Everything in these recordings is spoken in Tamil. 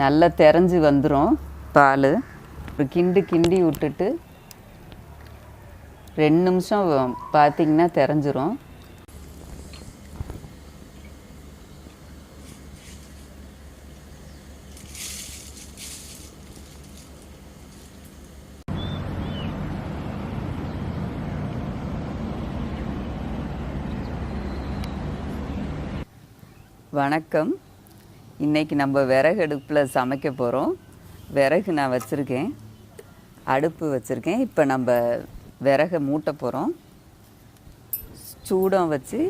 நல்லா தெரிஞ்சு வந்துடும் பால். ஒரு கிண்டி விட்டுட்டு 2 நிமிஷம் பார்த்திங்கன்னா தெரிஞ்சிரும். வணக்கம். இன்றைக்கி நம்ம விறகு அடுப்பில் சமைக்க போகிறோம். விறகு நான் வச்சுருக்கேன், அடுப்பு வச்சுருக்கேன். இப்போ நம்ம விறகை மூட்ட போகிறோம். சூடம் வச்சு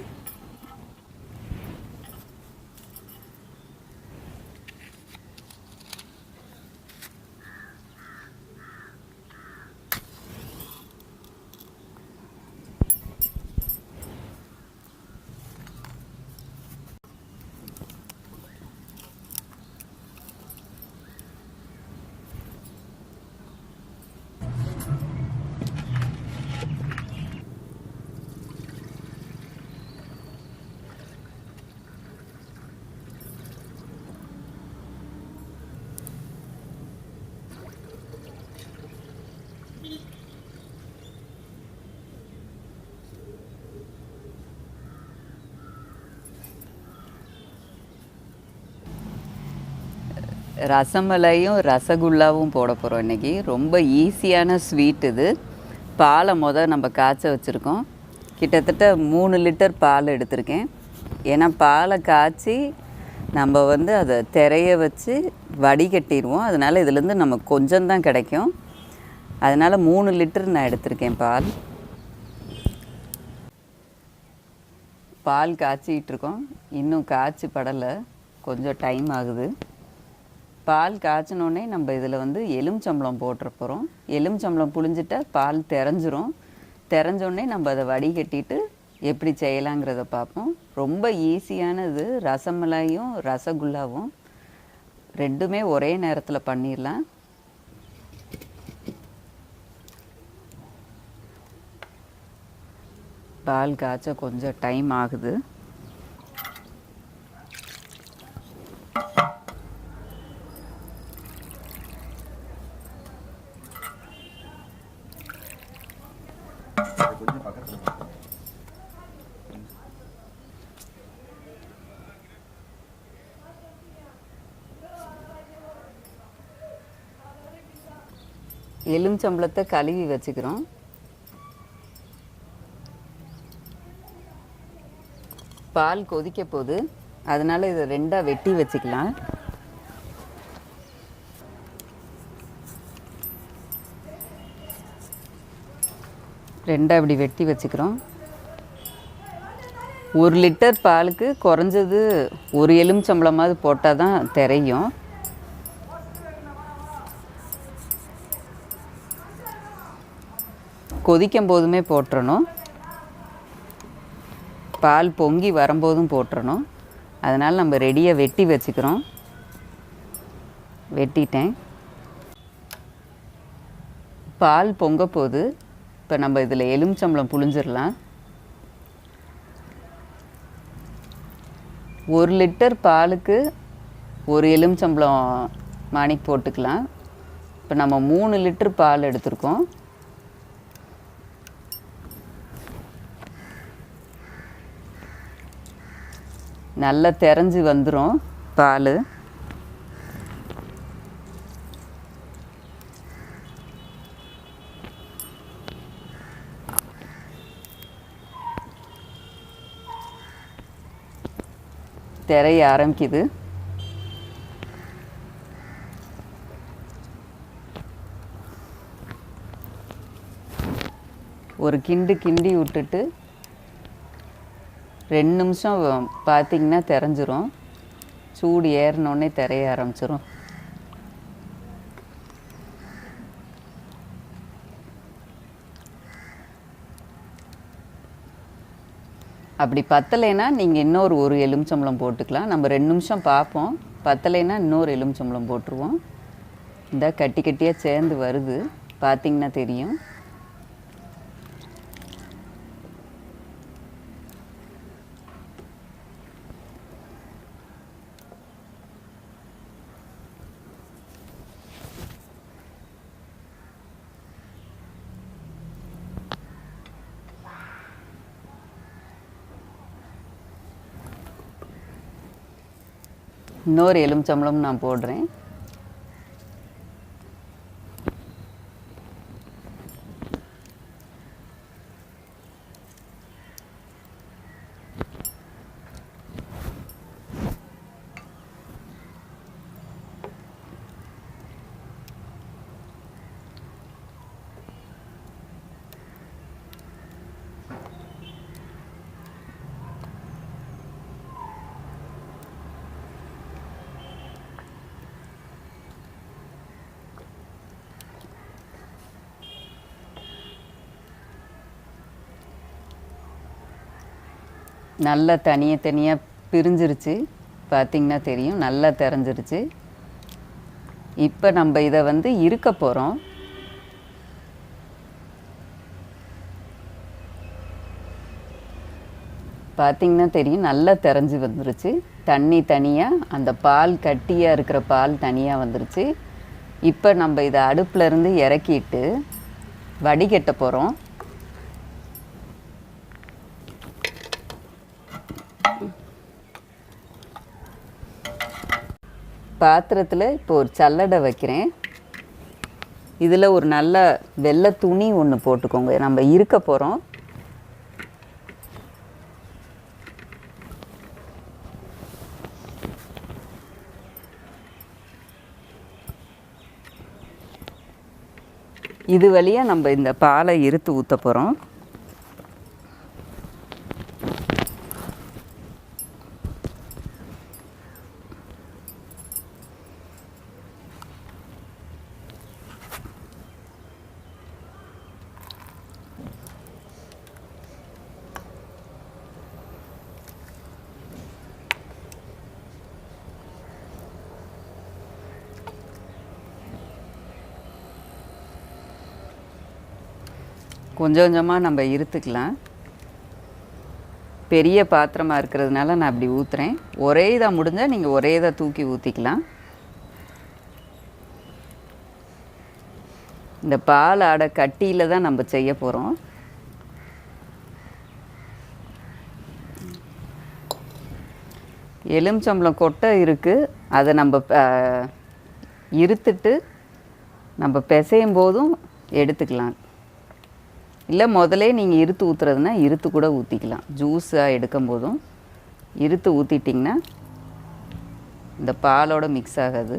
ரசமலையும் ரசகுல்லாவும் போட போகிறோம் இன்றைக்கி. ரொம்ப ஈஸியான ஸ்வீட் இது. பாலை நம்ம காய்ச்ச வச்சுருக்கோம். கிட்டத்தட்ட 3 லிட்டர் பால் எடுத்திருக்கேன். ஏன்னா பாலை காய்ச்சி நம்ம அதை திரைய வச்சு வடிகட்டிடுவோம். அதனால் இதுலேருந்து நமக்கு கொஞ்சம்தான் கிடைக்கும். அதனால் 3 லிட்டர் நான் எடுத்திருக்கேன் பால். பால் காய்ச்சிக்கிட்டுருக்கோம். இன்னும் காய்ச்சி படலை, கொஞ்சம் டைம் ஆகுது. பால் காய்ச்சினோடனே நம்ம இதில் எலுமிச்சம்பழம் போட்டுற போகிறோம். எலுமிச்சம்பழம் புழிஞ்சிட்டா பால் தெரிஞ்சிரும். தெரிஞ்சோடனே நம்ம அதை வடிகட்டிட்டு எப்படி செய்யலாங்கிறத பார்ப்போம். ரொம்ப ஈஸியானது. ரசமலாயும் ரசகுல்லாவும் ரெண்டுமே ஒரே நேரத்தில் பண்ணிடலாம். பால் காய்ச்ச கொஞ்சம் டைம் ஆகுது. எலுமிச்சம்பழத்தை கழுவி வச்சுக்கிறோம். பால் கொதிக்க போகுது, அதனால் இதை 2ஆக வெட்டி வச்சுக்கலாம். ரெண்டாக இப்படி வெட்டி வச்சுக்கிறோம். 1 லிட்டர் பாலுக்கு குறைஞ்சது 1 எலுமிச்சம்பழமாவது போட்டால் தான் தெரியும். கொதிக்கும் போதுமே போட்டுறணும், பால் பொங்கி வரும்போதும் போட்டுறணும். அதனால் நம்ம ரெடியாக வெட்டி வச்சுக்கிறோம். வெட்டிட்டேன். பால் பொங்க போகுது. இப்போ நம்ம இதில் எலுமிச்சம்பழம் புழிஞ்சிடலாம். 1 லிட்டர் பாலுக்கு 1 எலுமிச்சம்பழம் மாணிக்கு போட்டுக்கலாம். இப்போ நம்ம 3 லிட்டர் பால் எடுத்திருக்கோம். நல்லா தெரிஞ்சு வந்துடும் பால். திரைய ஆரம்பிக்குது. ஒரு கிண்டி விட்டுட்டு 2 நிமிஷம் பார்த்திங்கன்னா தெரிஞ்சிரும். சூடு ஏறினோடனே திரைய ஆரம்பிச்சிரும். அப்படி பத்தலைன்னா நீங்கள் இன்னொரு 1 எலுமிச்சம்பழம் போட்டுக்கலாம். நம்ம 2 நிமிஷம் பார்ப்போம். பத்தலைன்னா இன்னொரு எலுமிச்சம்பழம் போட்டுருவோம். இந்த கட்டி கட்டியாக சேர்ந்து வருது, பார்த்திங்கன்னா தெரியும். இன்னொரு எலுமிச்சம்பழம் நான் போடுறேன். நல்லா தனியாக பிரிஞ்சிருச்சு, பார்த்திங்கன்னா தெரியும், நல்லா தெரிஞ்சிருச்சு. இப்போ நம்ம இதை வந்து இருக்க போகிறோம். பார்த்திங்கன்னா தெரியும், நல்லா தெரிஞ்சு வந்துருச்சு. தண்ணி தனியாக, அந்த பால் கட்டியாக இருக்கிற பால் தனியாக வந்துருச்சு. இப்போ நம்ம இதை அடுப்புலேருந்து இறக்கிட்டு வடிகட்ட போகிறோம். பாத்திரத்தில் இப்போ ஒரு சல்லடை வைக்கிறேன். இதில் ஒரு நல்ல வெள்ளை துணி ஒன்று போட்டுக்கோங்க, நம்ம இருக்க போகிறோம். இது வழியாக நம்ம இந்த பாலை இருத்து ஊற்ற போகிறோம். கொஞ்சம் கொஞ்சமாக நம்ம இருத்துக்கலாம். பெரிய பாத்திரமாக இருக்கிறதுனால நான் அப்படி ஊற்றுறேன். ஒரே இதாக முடிஞ்சால் நீங்கள் ஒரே இதாக தூக்கி ஊற்றிக்கலாம். இந்த பால் ஆடை கட்டியில் தான் நம்ம செய்ய போகிறோம். எலுமிச்சம்பழம் கொட்டை இருக்குது, அதை நம்ம இருத்துட்டு நம்ம பிசையும் போதும் எடுத்துக்கலாம். இல்லை முதலே நீங்கள் இருத்து ஊற்றுறதுனா இருத்து கூட ஊற்றிக்கலாம். ஜூஸாக எடுக்கும் போதும் இருத்து ஊற்றிட்டிங்கன்னா இந்த பாலோட மிக்ஸ் ஆகாது.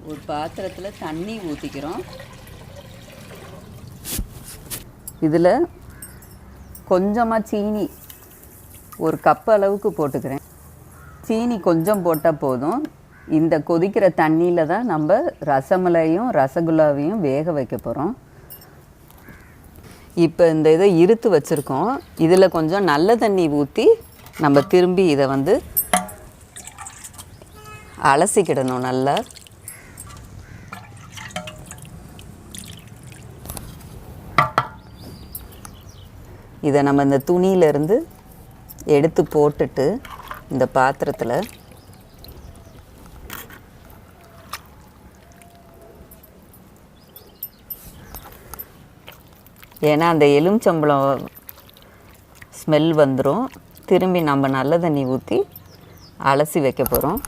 ஒரு பாத்திரத்தில் தண்ணி ஊற்றிக்கிறோம். இதில் கொஞ்சமாக சீனி, ஒரு கப் அளவுக்கு போட்டுக்கிறேன். சீனி கொஞ்சம் போட்டால் போதும். இந்த கொதிக்கிற தண்ணியில் தான் நம்ம ரசமலையும் ரசகுல்லாவையும் வேக வைக்க போகிறோம். இப்போ இந்த இதை இருத்து வச்சுருக்கோம். இதில் கொஞ்சம் நல்ல தண்ணி ஊற்றி நம்ம திரும்பி இதை வந்து அலசிக்கிடணும் நல்லா. இதை நம்ம இந்த துணியிலேருந்து எடுத்து போட்டுட்டு இந்த பாத்திரத்தில் ஏன்னா அந்த எலுமிச்சம்பழம் ஸ்மெல் வந்துடும். திரும்பி நம்ம நல்ல தண்ணி ஊற்றி அலசி வைக்க போகிறோம்.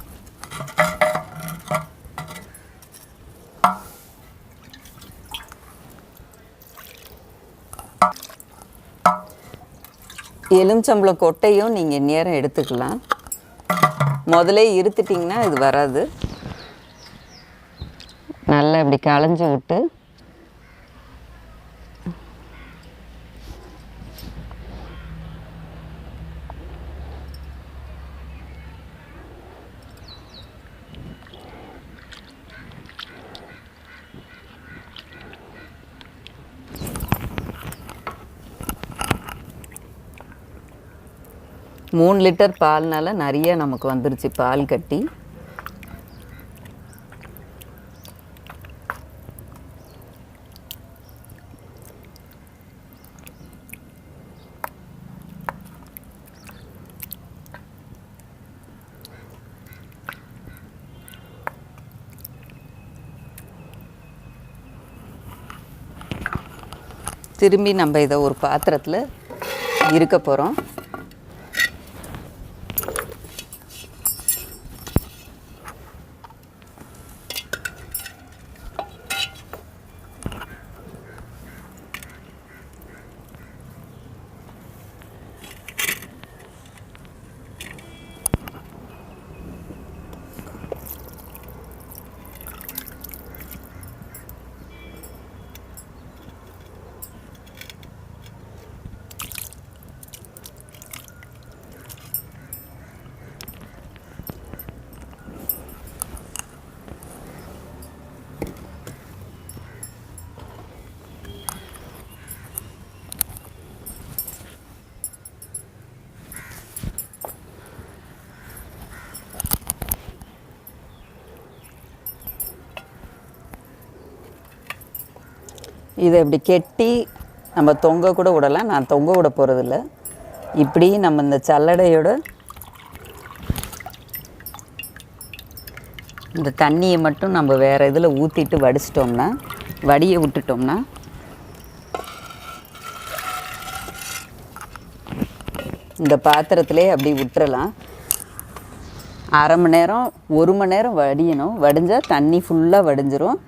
எலுமிச்சம்பழம் கொட்டையும் நீங்கள் நேரம் எடுத்துக்கலாம். முதலே இருத்துட்டிங்கன்னா இது வராது. நல்லா இப்படி களைஞ்சி விட்டு மூணு லிட்டர் பால்னால நிறைய நமக்கு வந்துருச்சு பால் கட்டி. திரும்பி நம்ம இதை ஒரு பாத்திரத்தில் இருக்க போகிறோம். இதை இப்படி கெட்டி நம்ம தொங்க கூட விடலாம். நான் தொங்க விட போகிறதில்ல. இப்படி நம்ம இந்த சல்லடையோட இந்த தண்ணியை மட்டும் நம்ம வேறு இதில் ஊற்றிட்டு வடிச்சிட்டோம்னா, வடியை விட்டுட்டோம்னா இந்த பாத்திரத்திலே அப்படி விட்டுறலாம். அரை மணி நேரம் 1 மணி நேரம் வடியணும். வடிஞ்சால் தண்ணி ஃபுல்லாக வடிஞ்சிரும்.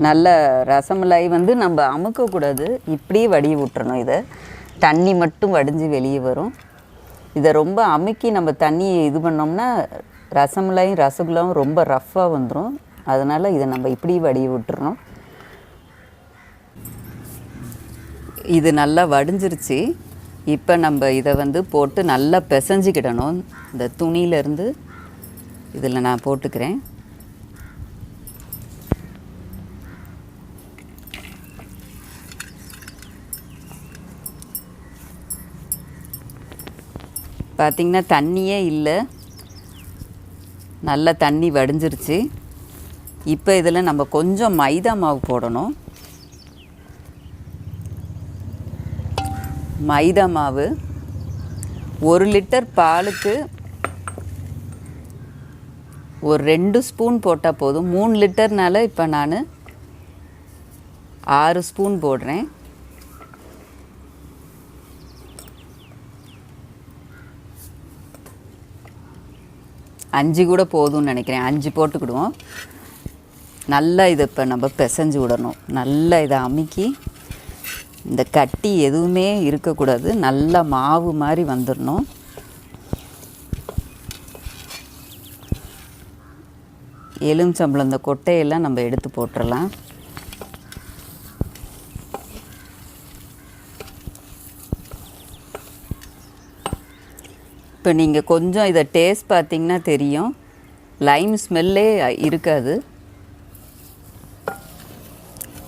நல்ல ரசமலாய் நம்ம அமுக்கக்கூடாது, இப்படி வடிய விட்டுறணும். இதை தண்ணி மட்டும் வடிஞ்சு வெளியே வரும். இதை ரொம்ப அமுக்கி நம்ம தண்ணியை இது பண்ணோம்னா ரசமலாயும் ரசகுல்லாவும் ரொம்ப ரஃப்பாக வந்துடும். அதனால் இதை நம்ம இப்படி வடிய விட்டுறணும். இது நல்லா வடிஞ்சிருச்சு. இப்போ நம்ம இதை போட்டு நல்லா பிசைஞ்சிக்கிடணும். இந்த துணியிலேருந்து இதில் நான் போட்டுக்கிறேன். பார்த்திங்கன்னா தண்ணியே இல்லை, நல்லா தண்ணி வடிஞ்சிருச்சு. இப்போ இதில் நம்ம கொஞ்சம் மைதா மாவு போடணும். மைதா மாவு 1 லிட்டர் பாலுக்கு ஒரு 2 ஸ்பூன் போட்டால் போதும். 3 லிட்டர்னால இப்போ நான் 6 ஸ்பூன் போடுறேன். அஞ்சு கூட போதும்னு நினைக்கிறேன். 5 போட்டுக்கிடுவோம். நல்லா இதை இப்போ நம்ம பிசைஞ்சு விடணும். நல்லா இதை அமுக்கி இந்த கட்டி எதுவுமே இருக்கக்கூடாது. நல்லா மாவு மாதிரி வந்துடணும். எலுமிச்சம்பழம் இந்த கொட்டையெல்லாம் நம்ம எடுத்து போட்டுடலாம். இப்போ நீங்கள் கொஞ்சம் இதை டேஸ்ட் பார்த்திங்கன்னா தெரியும், லைம் ஸ்மெல்லே இருக்காது.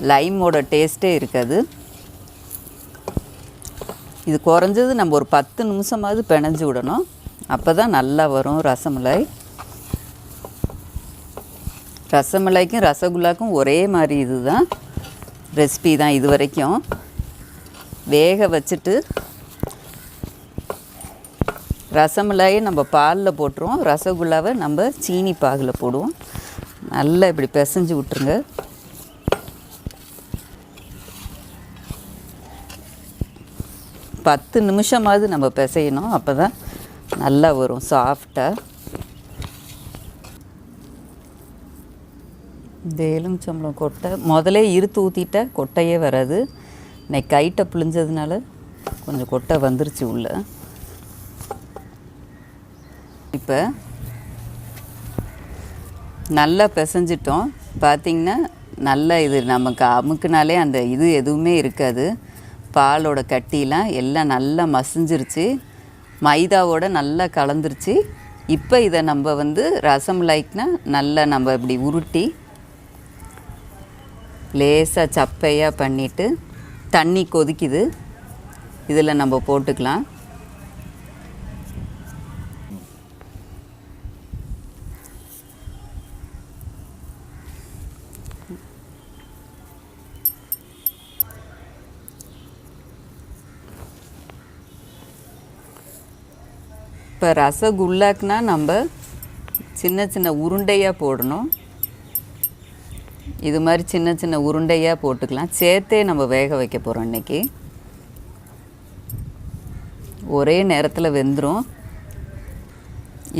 லைமோட டேஸ்ட்டே இருக்காது. இது குறைஞ்சது நம்ம ஒரு 10 நிமிஷமாவது பிணைஞ்சு விடணும். அப்போ தான் நல்லா வரும் ரசமலாய். ரசமலாய்க்கும் ரசகுல்லாக்கும் ஒரே மாதிரி இது தான் ரெசிபி தான். இது வரைக்கும் வேக வச்சுட்டு ரசமலாயை நம்ம பாலில் போட்டுருவோம். ரசகுல்லாவை நம்ம சீனி பாகில் போடுவோம். நல்லா இப்படி பிசைஞ்சு விட்டுருங்க. பத்து நிமிஷமாவது நம்ம பிசையணும். அப்போ தான் நல்லா வரும் சாஃப்டாக. இந்த எலுமிச்சம்பழம் கொட்டை முதலே இருத்து ஊற்றிட்டா கொட்டையே வராது. இன்னைக்கு கைட்டை பிழிஞ்சதுனால கொஞ்சம் கொட்டை வந்துருச்சு உள்ள. இப்போ நல்லா பிசைஞ்சிட்டோம். பார்த்திங்கன்னா நல்லா இது நமக்கு அமுக்குனாலே அந்த இது எதுவுமே இருக்காது. பாலோட கட்டிலாம் எல்லாம் நல்லா மசிஞ்சிருச்சு. மைதாவோட நல்லா கலந்துருச்சு. இப்போ இதை நம்ம ரசமலாய்க்குனா நல்லா நம்ம இப்படி உருட்டி லேசாக சப்பையாக பண்ணிவிட்டு தண்ணி கொதிக்குது, இதில் நம்ம போட்டுக்கலாம். இப்போ ரசகுல்லாக்குனா நம்ம சின்ன சின்ன உருண்டையாக போடணும். இது மாதிரி சின்ன சின்ன உருண்டையாக போட்டுக்கலாம். சேர்த்தே நம்ம வேக வைக்க போகிறோம் இன்றைக்கி. ஒரே நேரத்தில் வெந்துடும்.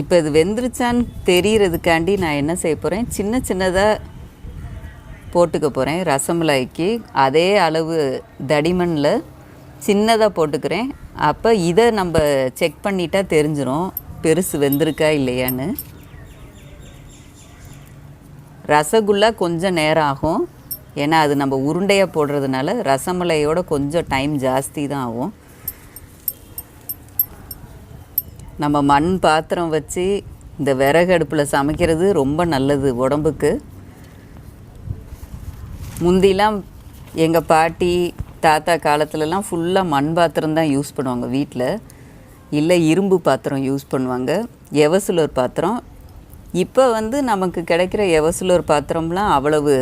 இப்போ இது வெந்துருச்சான்னு தெரிகிறதுக்காண்டி நான் என்ன செய்ய போகிறேன், சின்ன சின்னதாக போட்டுக்க போகிறேன். ரசமலாய்க்கு அதே அளவு தடிமனில் சின்னதாக போட்டுக்கிறேன். அப்போ இதை நம்ம செக் பண்ணிட்டா தெரிஞ்சிடும் பெருசு வெந்திருக்கா இல்லையான்னு. ரசகுல்லா கொஞ்சம் நேரம் ஆகும், ஏன்னா அது நம்ம உருண்டையாக போடுறதுனால ரசமலையோட கொஞ்சம் டைம் ஜாஸ்தி தான் ஆகும். நம்ம மண் பாத்திரம் வச்சு இந்த விறகு அடுப்பில் சமைக்கிறது ரொம்ப நல்லது உடம்புக்கு. முந்திலாம் எங்கள் பாட்டி தாத்தா காலத்துலலாம் ஃபுல்லாக மண் பாத்திரம் தான் யூஸ் பண்ணுவாங்க வீட்டில். இல்லை இரும்பு பாத்திரம் யூஸ் பண்ணுவாங்க, எவசுலர் பாத்திரம். இப்போ நமக்கு கிடைக்கிற எவசுலர் பாத்திரம்லாம் அவ்வளவு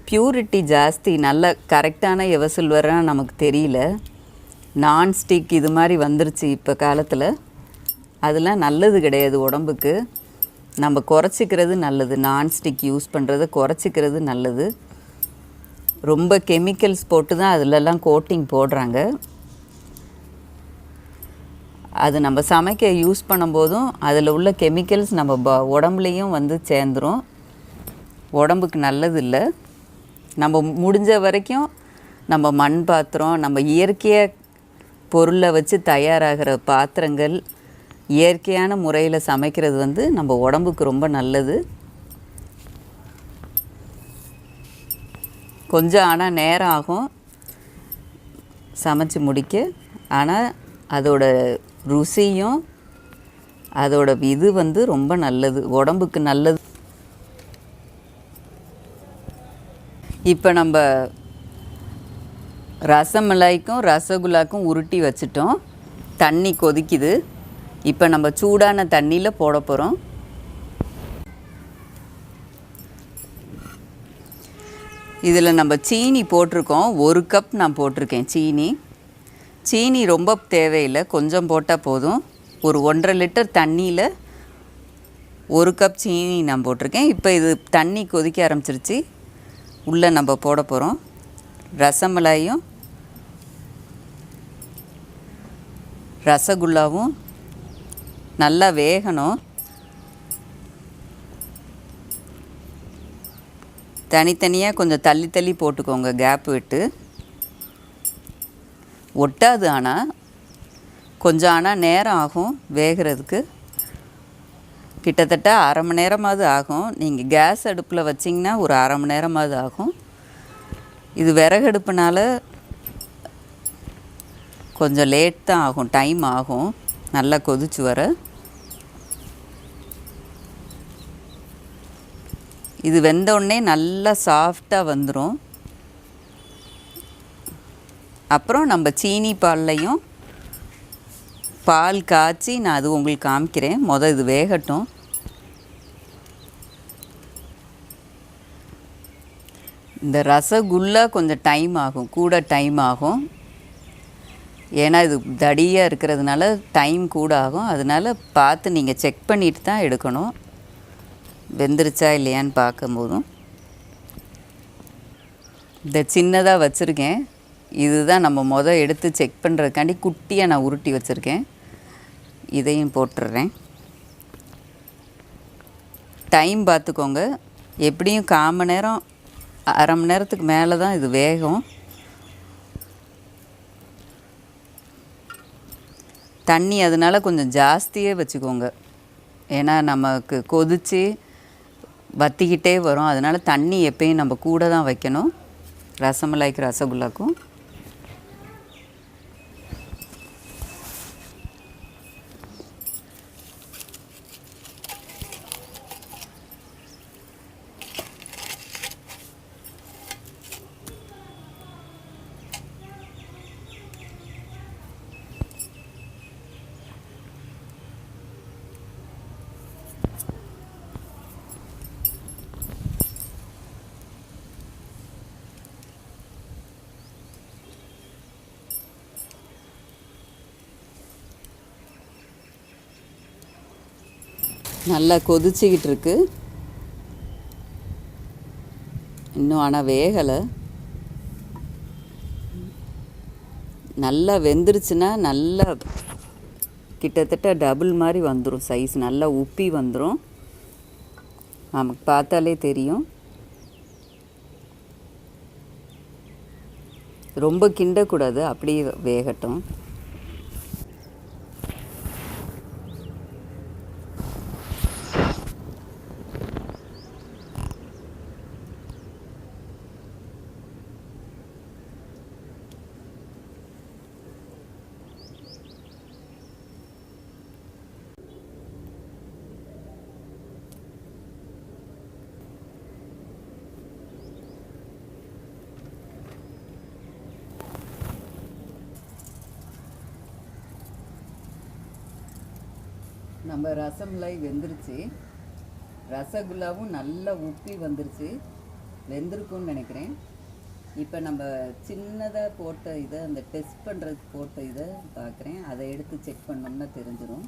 பியூரிட்டி ஜாஸ்தி, நல்ல கரெக்டான எவசுலர்லாம் நமக்கு தெரியல. நான்ஸ்டிக் இது மாதிரி வந்துருச்சு இப்போ காலத்தில். அதெல்லாம் நல்லது கிடையாது உடம்புக்கு. நம்ம குறைச்சிக்கிறது நல்லது. நான்ஸ்டிக் யூஸ் பண்ணுறதை குறைச்சிக்கிறது நல்லது. ரொம்ப கெமிக்கல்ஸ் போட்டு தான் அதிலெல்லாம் கோட்டிங் போடுறாங்க. அது நம்ம சமைக்க யூஸ் பண்ணும்போதும் அதில் உள்ள கெமிக்கல்ஸ் நம்ம உடம்புலையும் சேர்ந்துடும். உடம்புக்கு நல்லது இல்லை. நம்ம முடிஞ்ச வரைக்கும் நம்ம மண் பாத்திரம், நம்ம இயற்கையாக பொருளை வச்சு தயாராகிற பாத்திரங்கள், இயற்கையான முறையில் சமைக்கிறது நம்ம உடம்புக்கு ரொம்ப நல்லது. கொஞ்சம் ஆனால் நேரம் ஆகும் சமைச்சு முடிக்க. ஆனால் அதோட ருசியும் அதோட இது ரொம்ப நல்லது, உடம்புக்கு நல்லது. இப்போ நம்ம ரசமலாய்க்கும் ரசகுல்லாக்கும் உருட்டி வச்சிட்டோம். தண்ணி கொதிக்குது. இப்போ நம்ம சூடான தண்ணியில் போட போகிறோம். இதில் நம்ம சீனி போட்டிருக்கோம். 1 கப் நான் போட்டிருக்கேன் சீனி. சீனி ரொம்ப தேவையில்லை, கொஞ்சம் போட்டால் போதும். ஒரு 1.5 லிட்டர் தண்ணியில் 1 கப் சீனி நான் போட்டிருக்கேன். இப்போ இது தண்ணி கொதிக்க ஆரம்பிச்சிருச்சு. உள்ளே நம்ம போட போகிறோம். ரசமலாயும் ரசகுல்லாவும் நல்லா வேகணும். தனித்தனியாக கொஞ்சம் தள்ளி தள்ளி போட்டுக்கோங்க, கேப் விட்டு. ஒட்டாது, ஆனால் கொஞ்சம் நேரம் ஆகும் வேகிறதுக்கு. கிட்டத்தட்ட 1/2 மணி நேரமாவது ஆகும். நீங்கள் கேஸ் அடுப்பில் வச்சிங்கன்னா ஒரு 1/2 மணி நேரமாவது ஆகும். இது விறகடுப்புனால கொஞ்சம் லேட் தான் ஆகும், டைம் ஆகும் நல்லா கொதிச்சு வர. இது வெந்தோடனே நல்லா சாஃப்டாக வந்துடும். அப்புறம் நம்ம சீனி பால்லையும் பால் காய்ச்சி நான் அது உங்களுக்கு காமிக்கிறேன். இது வேகட்டும். இந்த ரசகுல்லா கொஞ்சம் டைம் ஆகும், கூட டைம் ஆகும். ஏன்னா இது தடியாக இருக்கிறதுனால டைம் கூட ஆகும். அதனால் பார்த்து நீங்கள் செக் பண்ணிட்டு தான் எடுக்கணும், வெந்துருச்சா இல்லையான்னு பார்க்கும்போதும். இந்த சின்னதாக வச்சுருக்கேன். இதுதான் நம்ம எடுத்து செக் பண்ணுறதுக்காண்டி குட்டியாக நான் உருட்டி வச்சுருக்கேன். இதையும் போட்டுடுறேன். டைம் பார்த்துக்கோங்க. எப்படியும் 1/4 மணி நேரம் 1/2 மணி நேரத்துக்கு மேலே தான் இது வேகும். தண்ணி அதனால் கொஞ்சம் ஜாஸ்தியே வச்சுக்கோங்க. ஏன்னா நமக்கு கொதித்து வற்றிக்கிட்டே வரும். அதனால் தண்ணி எப்பயும் நம்ம கூட தான் வைக்கணும், ரசமலாய்க்கு ரசகுல்லாக்கும். நல்லா கொதிச்சிக்கிட்டு இருக்கு. இன்னும் ஆனால் வேகலை. நல்லா வெந்துருச்சுன்னா நல்லா கிட்டத்தட்ட டபுள் மாதிரி வந்துடும், சைஸ் நல்லா உப்பி வந்துடும், நமக்கு பார்த்தாலே தெரியும். ரொம்ப கிண்டக்கூடாது, அப்படியே வேகட்டும். நம்ம ரசமலாய் வெந்துருச்சு, ரசகுல்லாவும் நல்லா உப்பி வந்துருச்சு, வெந்திருக்கும்னு நினைக்கிறேன். இப்போ நம்ம சின்னதாக போட்ட இதை அந்த டெஸ்ட் பண்ணுறதுக்கு போட்ட இதை பார்க்குறேன், அதை எடுத்து செக் பண்ணோம்னா தெரிஞ்சிடும்.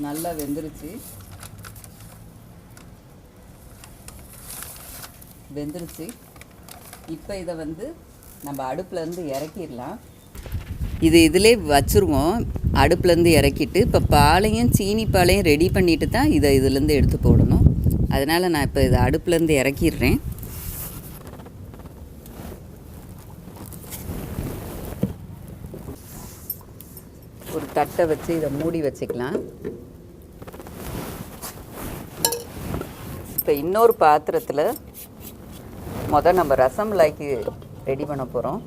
நல்லா வெந்துருச்சு. இப்போ இதை வந்து நம்ம அடுப்புலேருந்து இறக்கிடலாம். இது இதிலே வச்சுருவோம், அடுப்புலேருந்து இறக்கிட்டு இப்போ பாலையும் சீனி பாலையும் ரெடி பண்ணிட்டு தான் இதை இதுலேருந்து எடுத்து போடணும். அதனால் நான் இப்போ இதை அடுப்புலேருந்து இறக்கிடுறேன். ஒரு தட்டை வச்சு இதை மூடி வச்சுக்கலாம். இப்போ இன்னொரு பாத்திரத்தில் நம்ம ரசமலாய்க்கு ரெடி பண்ண போகிறோம்.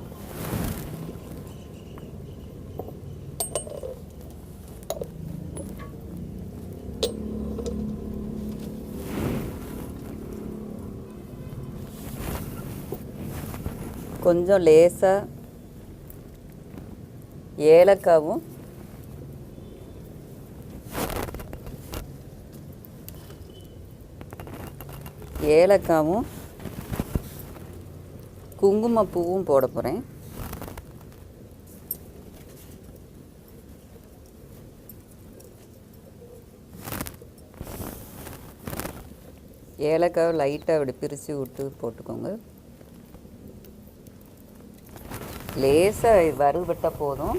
கொஞ்சம் லேசாக ஏலக்காவும் குங்குமப்பூவும் போட போகிறேன். ஏலக்காவை லைட்டாக அப்படி பிரித்து விட்டு போட்டுக்கோங்க. லேசாக வறுபட்டால் போதும்.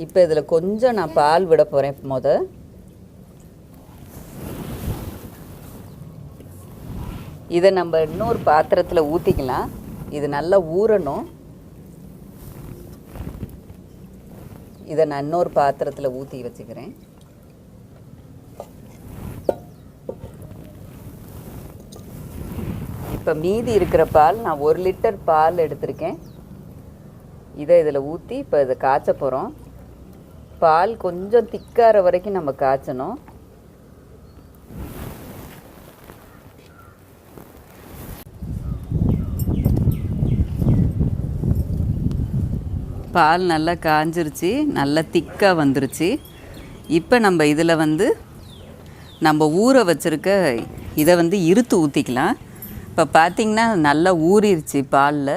இப்போ இதில் கொஞ்சம் நான் பால் விட போகிறேன். இதை நம்ம இன்னொரு பாத்திரத்தில் ஊற்றிக்கலாம். இது நல்லா ஊறணும். இதை நான் இன்னொரு பாத்திரத்தில் ஊற்றி வச்சுக்கிறேன். இப்போ மீதி இருக்கிற பால், நான் 1 லிட்டர் பால் எடுத்திருக்கேன். இதை இதில் ஊற்றி இப்போ இதை காய்ச்ச போகிறோம். பால் கொஞ்சம் திக்கார வரைக்கும் நம்ம காய்ச்சணும். பால் நல்லா காஞ்சிருச்சு, நல்லா திக்காக வந்துருச்சு. இப்போ நம்ம இதில் நம்ம ஊற வச்சுருக்க இதை இருத்து ஊற்றிக்கலாம். இப்போ பார்த்திங்கன்னா நல்லா ஊறிடுச்சு பாலில்.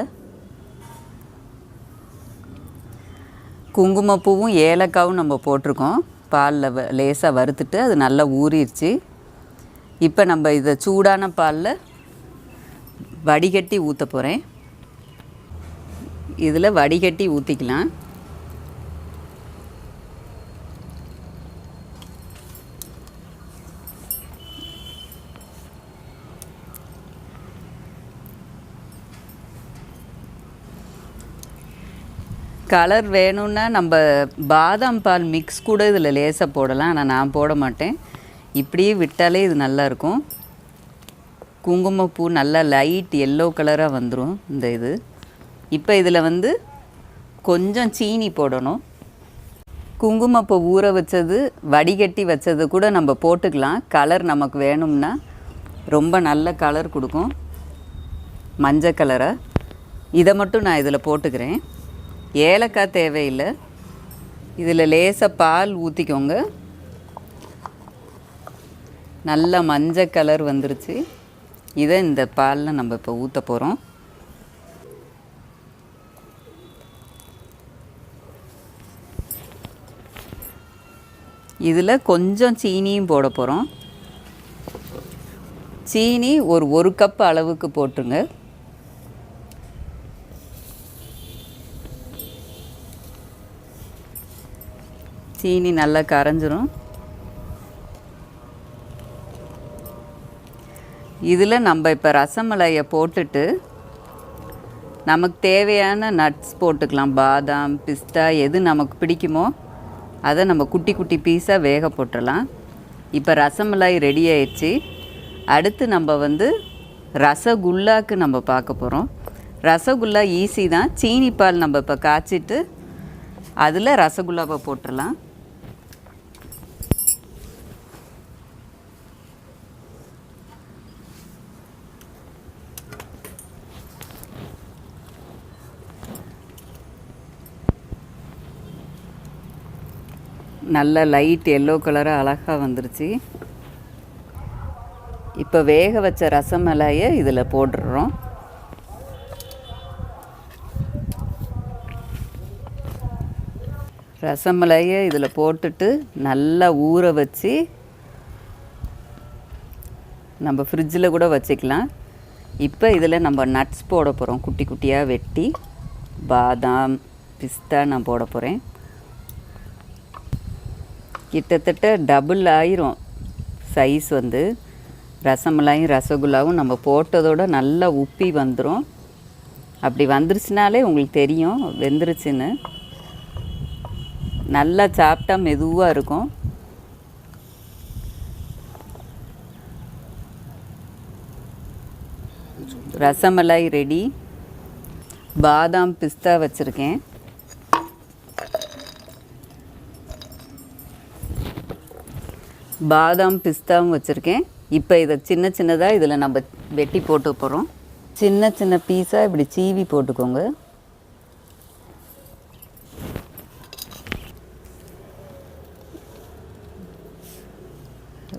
குங்குமப்பூவும் ஏலக்காவும் நம்ம போட்டிருக்கோம். பாலில் லேசாக வறுத்துட்டு அது நல்லா ஊறிடுச்சு. இப்போ நம்ம இதை சூடான பாலில் வடிகட்டி ஊற்ற போகிறேன். இதில் வடிகட்டி ஊற்றிக்கலாம். கலர் வேணும்னா நம்ம பாதாம் பால் மிக்ஸ் கூட இதில் லேசாக போடலாம். ஆனால் நான் போட மாட்டேன். இப்படியே விட்டாலே இது நல்லாயிருக்கும். குங்குமப்பூ நல்லா லைட் எல்லோ கலராக வந்துடும் இந்த இது. இப்போ இதில் கொஞ்சம் சீனி போடணும். குங்குமப்பூ ஊற வச்சது வடிகட்டி வச்சது கூட நம்ம போட்டுக்கலாம். கலர் நமக்கு வேணும்னா ரொம்ப நல்ல கலர் கொடுக்கும், மஞ்சள் கலரை. இதை மட்டும் நான் இதில் போட்டுக்கிறேன். ஏலக்காய் தேவையில்லை. இதில் லேசாக பால் ஊற்றிக்கோங்க. நல்ல மஞ்சள் கலர் வந்துருச்சு. இதை இந்த பாலில் நம்ம இப்போ ஊற்ற போகிறோம். இதில் கொஞ்சம் சீனியும் போட போகிறோம். சீனி ஒரு கப் அளவுக்கு போட்டுருங்க. சீனி நல்லா கரைஞ்சிரும். இதில் நம்ம இப்போ ரசமலாயை போட்டுட்டு நமக்கு தேவையான நட்ஸ் போட்டுக்கலாம். பாதாம், பிஸ்தா எது நமக்கு பிடிக்குமோ அதை நம்ம குட்டி குட்டி பீஸாக வேக போட்டுடலாம். இப்போ ரசமலாய் ரெடி ஆயிடுச்சு. அடுத்து நம்ம ரசகுல்லாக்கு நம்ம பார்க்க போகிறோம். ரசகுல்லா ஈஸி தான். சீனி பால் நம்ம இப்போ காய்ச்சிட்டு அதில் ரசகுல்லாவை போட்டுடலாம். நல்ல லைட் எல்லோ கலராக அழகாக வந்துருச்சு. இப்போ வேக வச்ச ரசமலாயை இதில் போட்டுடுறோம். ரசமலாயை இதில் போட்டுட்டு நல்லா ஊற வச்சு நம்ம ஃப்ரிட்ஜில் கூட வச்சுக்கலாம். இப்போ இதில் நம்ம நட்ஸ் போட போகிறோம். குட்டி குட்டியாக வெட்டி பாதாம், பிஸ்தா நான் போட போகிறேன். கிட்டத்தட்ட டபுள் ஆயிரும் சைஸ். ரசமலாயும் ரசகுல்லாவும் நம்ம போட்டதோட நல்லா உப்பி வந்துடும். அப்படி வந்துருச்சுனாலே உங்களுக்கு தெரியும் வெந்துருச்சுன்னு. நல்லா சாப்பிட்டா மெதுவாக இருக்கும். ரசமலாய் ரெடி. பாதாம், பிஸ்தா வச்சுருக்கேன். பாதாம், பிஸ்தாவும் வச்சுருக்கேன். இப்போ இதை சின்ன சின்னதாக இதில் நம்ம வெட்டி போட்டு போகிறோம். சின்ன சின்ன பீஸாக இப்படி சீவி போட்டுக்கோங்க.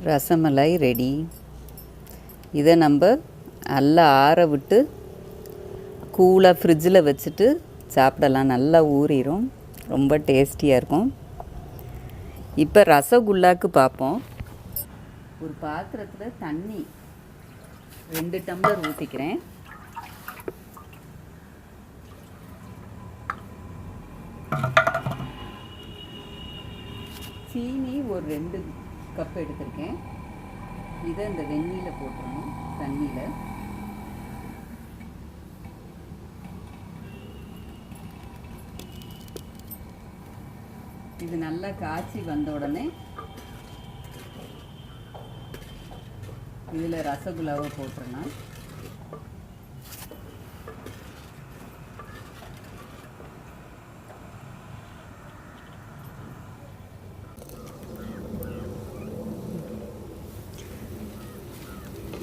ரசமலாய் ரெடி. இதை நம்ம நல்லா ஆற விட்டு கூலாக ஃப்ரிட்ஜில் வச்சுட்டு சாப்பிடலாம். நல்லா ஊறிடும். ரொம்ப டேஸ்டியாக இருக்கும். இப்போ ரசகுல்லாக்கு பார்ப்போம். ஒரு பாத்திரத்தில் தண்ணி 2 டம்ளர் ஊற்றிக்கிறேன். சீனி ஒரு 2 கப் எடுத்திருக்கேன். இதை இந்த வெந்நீரில் போட்டுருணும். தண்ணியில் இது நல்லா காய்ச்சி வந்த உடனே இதில் ரசகுல்லாவை போட்டுறலாம்.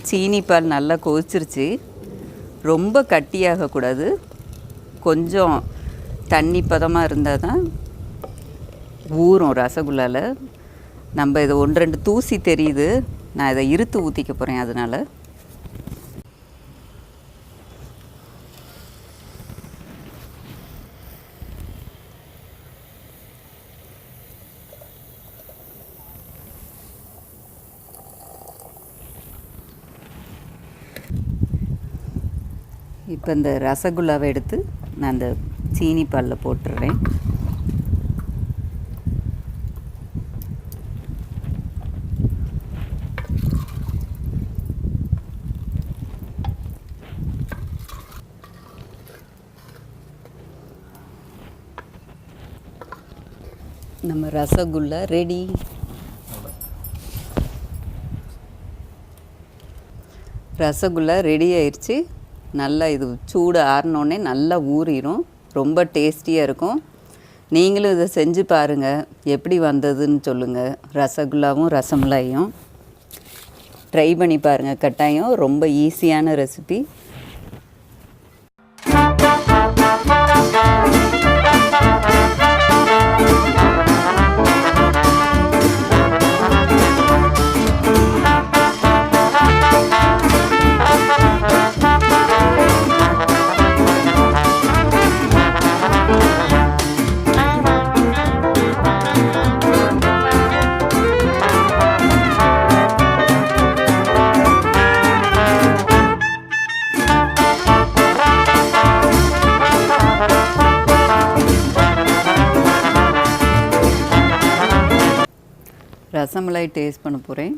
சீனி பால் நல்லா கொதிச்சிருச்சு. ரொம்ப கட்டியாகக்கூடாது. கொஞ்சம் தண்ணி பதமாக இருந்தால் தான் ஊறும் ரசகுல்லாவில். நம்ம இதை 1-2 தூசி தெரியுது. நான் இதை இருத்து ஊற்றிக்க போகிறேன். அதனால் இப்போ இந்த ரசகுல்லாவை எடுத்து நான் அந்த சீனி பாலில் போட்டுடுறேன். நம்ம ரசகுல்லா ரெடி. ரசகுல்லா ரெடி ஆயிடுச்சு. நல்லா இது சூடு ஆறினோடனே நல்லா ஊறிடும். ரொம்ப டேஸ்டியாக இருக்கும். நீங்களும் இதை செஞ்சு பாருங்கள். எப்படி வந்ததுன்னு சொல்லுங்கள். ரசகுல்லாவும் ரசமலாயும் ட்ரை பண்ணி பாருங்கள் கட்டாயம். ரொம்ப ஈஸியான ரெசிபி. ரசமலாய் டேஸ்ட் பண்ண போகிறேன்.